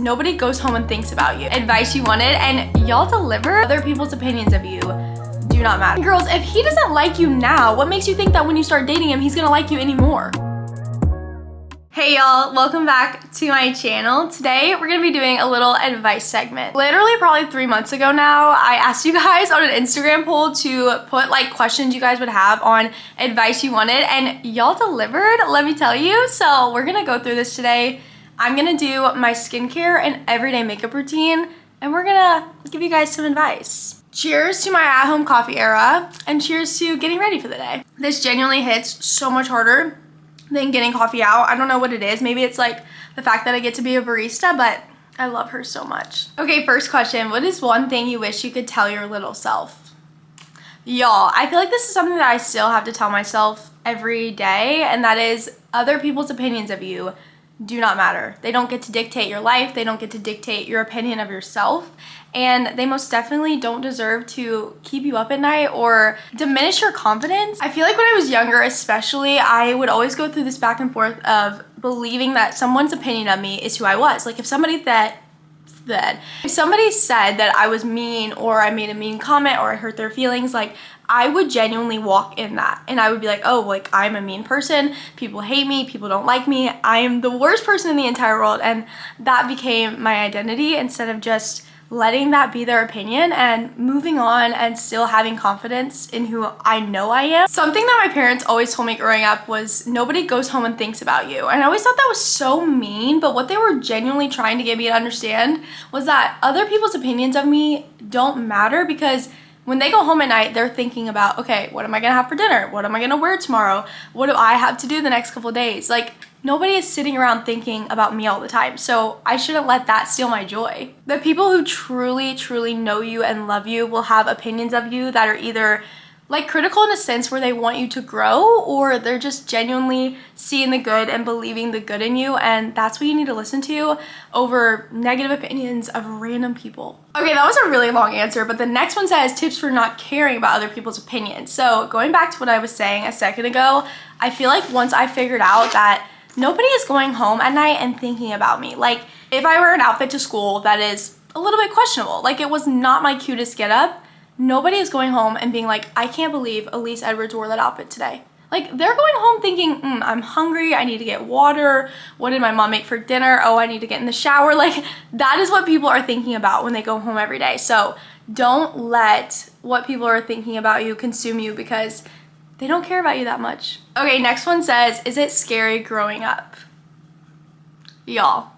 Nobody goes home and thinks about you. Advice you wanted, and y'all deliver. Other people's opinions of you do not matter. Girls, if he doesn't like you now, what makes you think that when you start dating him, he's gonna like you anymore? Hey y'all, welcome back to my channel. Today, we're gonna be doing a little advice segment. Literally probably 3 months ago now, I asked you guys on an Instagram poll to put like questions you guys would have on advice you wanted, and y'all delivered, let me tell you. So we're gonna go through this today. I'm gonna do my skincare and everyday makeup routine, and we're gonna give you guys some advice. Cheers to my at-home coffee era, and cheers to getting ready for the day. This genuinely hits so much harder than getting coffee out. I don't know what it is. Maybe it's like the fact that I get to be a barista, but I love her so much. Okay, first question. What is one thing you wish you could tell your little self? Y'all, I feel like this is something that I still have to tell myself every day, and that is other people's opinions of you do not matter. They don't get to dictate your life. They don't get to dictate your opinion of yourself. And they most definitely don't deserve to keep you up at night or diminish your confidence. I feel like when I was younger especially, I would always go through this back and forth of believing that someone's opinion of me is who I was. Like if somebody said that I was mean, or I made a mean comment, or I hurt their feelings, like I would genuinely walk in that and I would be like, oh, like I'm a mean person, people hate me, people don't like me, I am the worst person in the entire world. And that became my identity instead of just letting that be their opinion and moving on and still having confidence in who I know I am. Something that my parents always told me growing up was nobody goes home and thinks about you. And I always thought that was so mean, but what they were genuinely trying to get me to understand was that other people's opinions of me don't matter, because when they go home at night, they're thinking about, okay, what am I gonna have for dinner? What am I gonna wear tomorrow? What do I have to do the next couple of days? Like, nobody is sitting around thinking about me all the time, so I shouldn't let that steal my joy. The people who truly, truly know you and love you will have opinions of you that are either like critical in a sense where they want you to grow, or they're just genuinely seeing the good and believing the good in you, and that's what you need to listen to over negative opinions of random people. Okay, that was a really long answer, but the next one says tips for not caring about other people's opinions. So going back to what I was saying a second ago, I feel like once I figured out that nobody is going home at night and thinking about me. Like if I wear an outfit to school that is a little bit questionable, like it was not my cutest getup, nobody is going home and being like, I can't believe Elise Edwards wore that outfit today. Like they're going home thinking, I'm hungry, I need to get water. What did my mom make for dinner? Oh, I need to get in the shower. Like that is what people are thinking about when they go home every day. So don't let what people are thinking about you consume you, because they don't care about you that much. Okay, next one says, is it scary growing up? Y'all,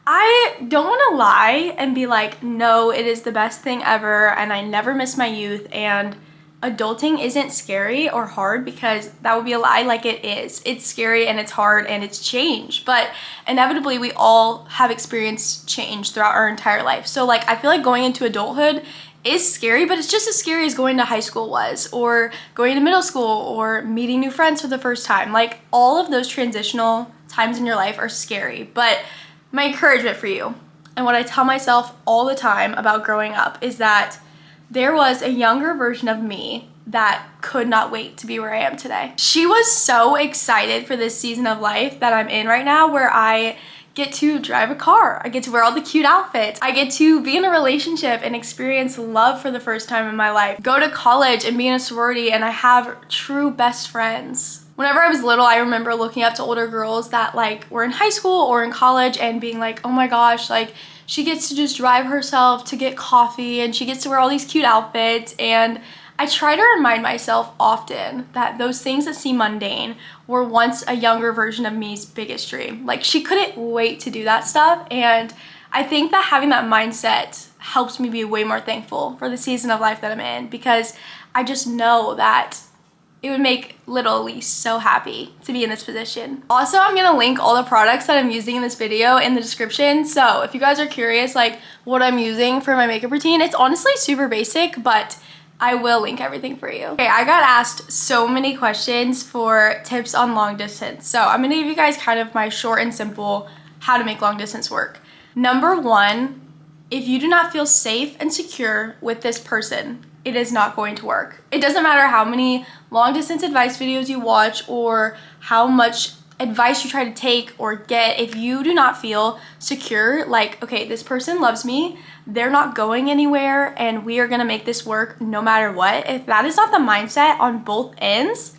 I don't want to lie and be like, no, it is the best thing ever and I never miss my youth and adulting isn't scary or hard, because that would be a lie. Like it is. It's scary and it's hard and it's change, but inevitably we all have experienced change throughout our entire life. So like I feel like going into adulthood is scary, but it's just as scary as going to high school was, or going to middle school, or meeting new friends for the first time. Like all of those transitional times in your life are scary, but my encouragement for you, and what I tell myself all the time about growing up, is that there was a younger version of me that could not wait to be where I am today. She was so excited for this season of life that I'm in right now, where I get to drive a car, I get to wear all the cute outfits, I get to be in a relationship and experience love for the first time in my life, go to college and be in a sorority, and I have true best friends. Whenever I was little, I remember looking up to older girls that like were in high school or in college and being like, oh my gosh, like she gets to just drive herself to get coffee and she gets to wear all these cute outfits. And I try to remind myself often that those things that seem mundane were once a younger version of me's biggest dream. Like she couldn't wait to do that stuff. And I think that having that mindset helps me be way more thankful for the season of life that I'm in, because I just know that it would make little Elise so happy to be in this position. Also, I'm gonna link all the products that I'm using in this video in the description. So if you guys are curious like what I'm using for my makeup routine, it's honestly super basic, but I will link everything for you. Okay, I got asked so many questions for tips on long distance. So I'm gonna give you guys kind of my short and simple how to make long distance work. Number one, if you do not feel safe and secure with this person, it is not going to work. It doesn't matter how many long distance advice videos you watch or how much advice you try to take or get, if you do not feel secure, like, okay, this person loves me, they're not going anywhere, and we are gonna make this work no matter what, if that is not the mindset on both ends,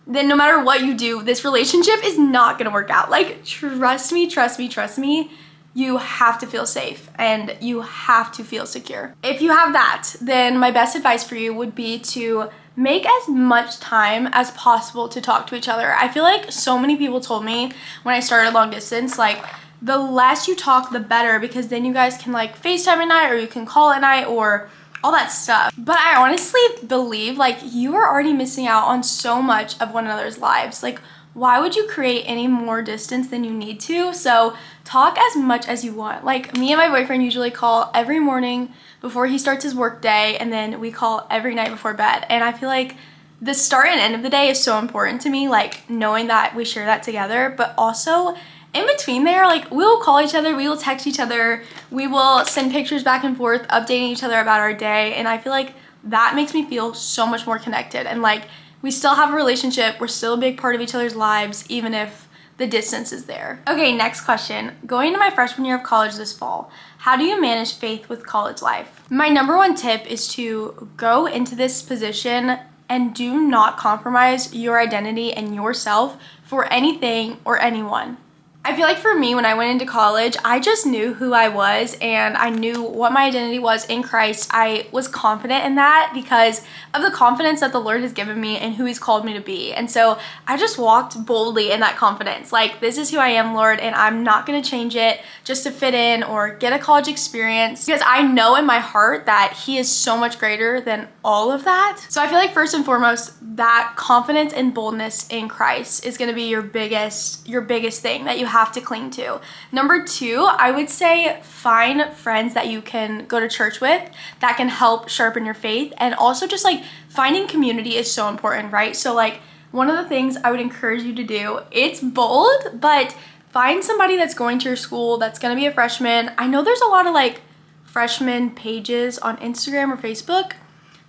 then no matter what you do, this relationship is not gonna work out. Like, trust me, trust me, trust me. You have to feel safe and you have to feel secure. If you have that, then my best advice for you would be to make as much time as possible to talk to each other. I feel like so many people told me when I started long distance, like, the less you talk, the better, because then you guys can like FaceTime at night, or you can call at night, or all that stuff. But I honestly believe like you are already missing out on so much of one another's lives. Like, why would you create any more distance than you need to? So talk as much as you want. Like, me and my boyfriend usually call every morning before he starts his work day, and then we call every night before bed. And I feel like the start and end of the day is so important to me, like knowing that we share that together, but also in between there, like, we will call each other, we will text each other, we will send pictures back and forth, updating each other about our day, and I feel like that makes me feel so much more connected, and like, we still have a relationship, we're still a big part of each other's lives, even if the distance is there. Okay, next question. Going into my freshman year of college this fall, how do you manage faith with college life? My number one tip is to go into this position and do not compromise your identity and yourself for anything or anyone. I feel like for me, when I went into college, I just knew who I was and I knew what my identity was in Christ. I was confident in that because of the confidence that the Lord has given me and who He's called me to be. And so I just walked boldly in that confidence. Like, this is who I am, Lord, and I'm not gonna change it just to fit in or get a college experience, because I know in my heart that He is so much greater than all of that. So I feel like first and foremost, that confidence and boldness in Christ is gonna be your biggest thing that you have to cling to. Number two, I would say find friends that you can go to church with that can help sharpen your faith, and also just like finding community is so important, right? So like, one of the things I would encourage you to do, it's bold, but find somebody that's going to your school that's gonna be a freshman. I know there's a lot of like freshman pages on Instagram or Facebook.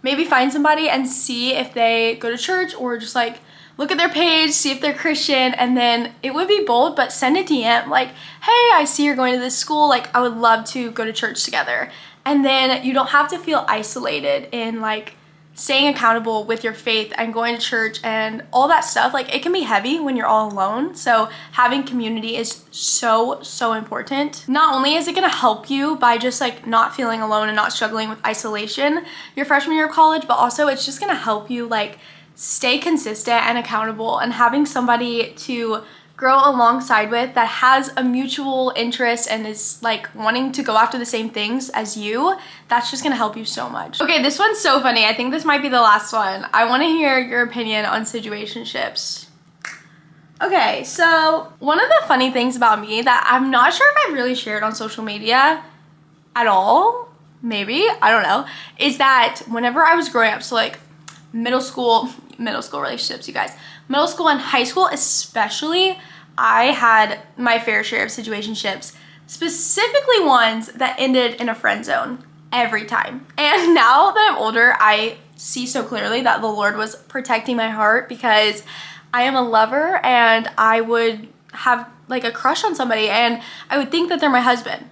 Maybe find somebody and see if they go to church, or just like look at their page, see if they're Christian, and then it would be bold, but send a DM like, hey, I see you're going to this school, like I would love to go to church together. And then you don't have to feel isolated in like staying accountable with your faith and going to church and all that stuff. Like, it can be heavy when you're all alone. So having community is so important. Not only is it gonna help you by just like not feeling alone and not struggling with isolation your freshman year of college, but also it's just gonna help you like stay consistent and accountable, and having somebody to grow alongside with that has a mutual interest and is like wanting to go after the same things as you, that's just gonna help you so much. Okay, this one's so funny. I think this might be the last one. I wanna hear your opinion on situationships. Okay, so one of the funny things about me that I'm not sure if I've really shared on social media at all, maybe, I don't know, is that whenever I was growing up, so like middle school relationships, you guys, middle school and high school especially, I had my fair share of situationships, specifically ones that ended in a friend zone every time. And now that I'm older, I see so clearly that the Lord was protecting my heart, because I am a lover and I would have like a crush on somebody and I would think that they're my husband.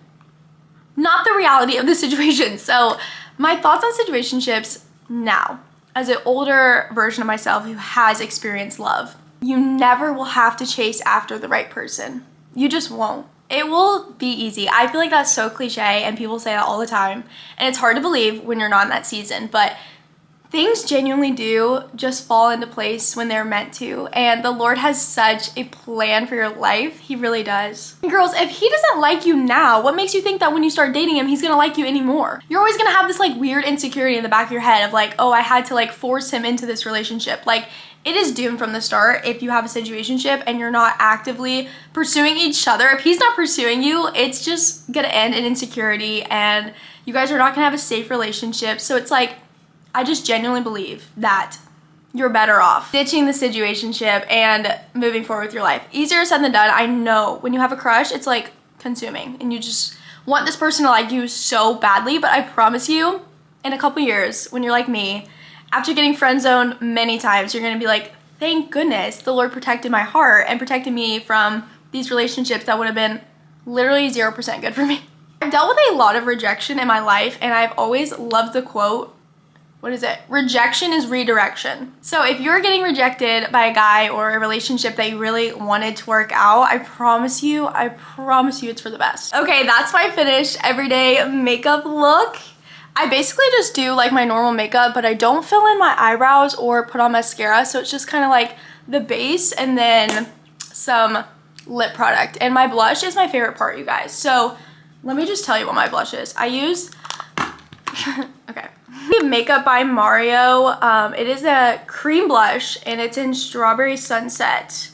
Not the reality of the situation. So my thoughts on situationships now, as an older version of myself who has experienced love, you never will have to chase after the right person. You just won't. It will be easy. I feel like that's so cliche and people say that all the time, and it's hard to believe when you're not in that season, but things genuinely do just fall into place when they're meant to, and the Lord has such a plan for your life. He really does. And girls, if He doesn't like you now, what makes you think that when you start dating Him, He's gonna like you anymore? You're always gonna have this like weird insecurity in the back of your head of like, oh, I had to like force him into this relationship. Like, it is doomed from the start if you have a situationship and you're not actively pursuing each other. If he's not pursuing you, it's just gonna end in insecurity and you guys are not gonna have a safe relationship. So it's like, I just genuinely believe that you're better off ditching the situationship and moving forward with your life. Easier said than done. I know when you have a crush, it's like consuming and you just want this person to like you so badly, but I promise you, in a couple years, when you're like me, after getting friend zoned many times, you're gonna be like thank goodness the Lord protected my heart and protected me from these relationships that would have been literally 0% good for me. I've dealt with a lot of rejection in my life, and I've always loved the quote, what is it? Rejection is redirection. So if you're getting rejected by a guy or a relationship that you really wanted to work out, I promise you it's for the best. Okay, that's my finished everyday makeup look. I basically just do like my normal makeup, but I don't fill in my eyebrows or put on mascara. So it's just kind of like the base and then some lip product. And my blush is my favorite part, you guys. So let me just tell you what my blush is. I use, okay. Makeup by Mario. It is a cream blush and it's in Strawberry Sunset.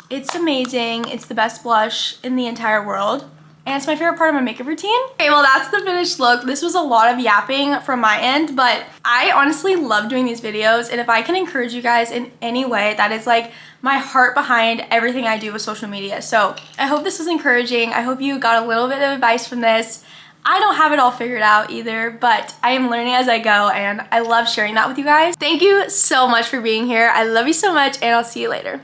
It's amazing. It's the best blush in the entire world. And it's my favorite part of my makeup routine. Okay, well that's the finished look. This was a lot of yapping from my end, but I honestly love doing these videos. And if I can encourage you guys in any way, that is like my heart behind everything I do with social media. So I hope this was encouraging. I hope you got a little bit of advice from this. I don't have it all figured out either, but I am learning as I go and I love sharing that with you guys. Thank you so much for being here. I love you so much and I'll see you later.